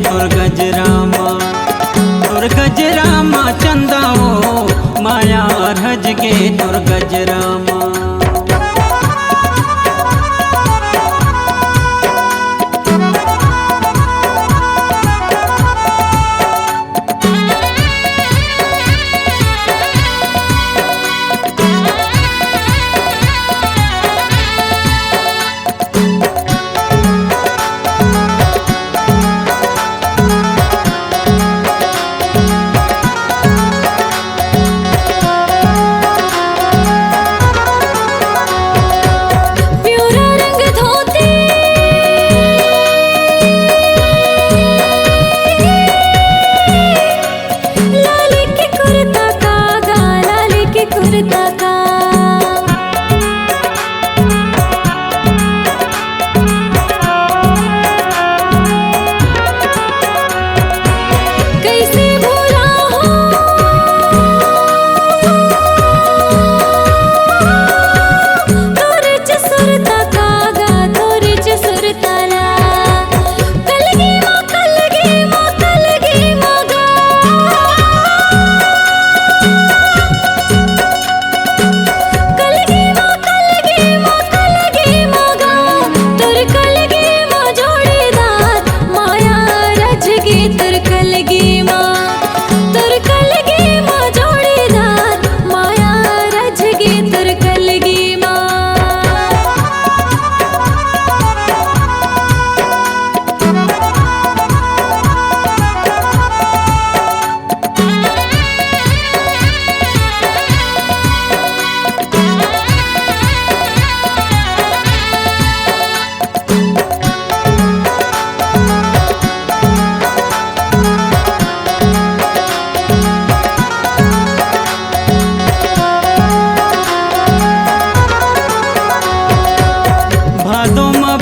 तोर गजरामा, तोर गजरामा चंदाओ माया रज गे तोर गजरामा।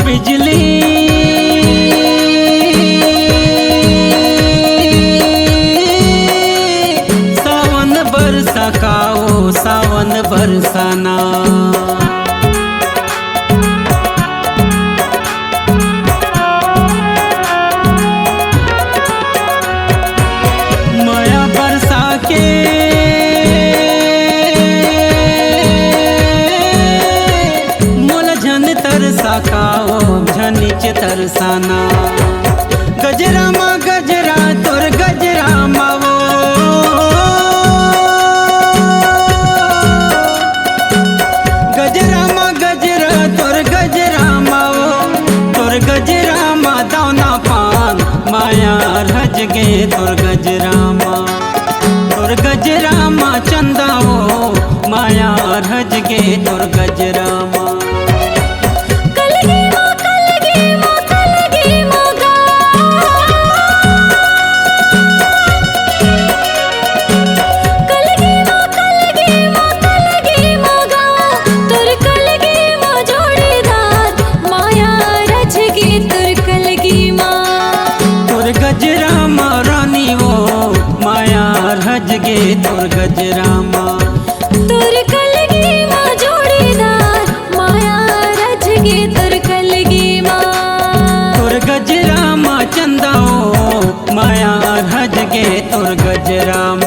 बिजली सावन बरसा काओ सावन बरसाना, माया बरसा के तरसा काओ झनिच तरसाना। गजरामा गजरा तोर गजरामा वो, गजरामा गजरा तोर गजरामा वो, तोर गजरामा दाना पान माया रज गे तोर गजरामा, तोर गजरामा चंदाओ माया रज गे तोर गजरामा। गजरामा रानी वो माया रज गे तोर गजरामा, तोर कलगी माँ जोड़ीदार माया रज गे तोर कलगी माँ, तोर गजरामा चंदाओ माया रज गे तोर गजरामा।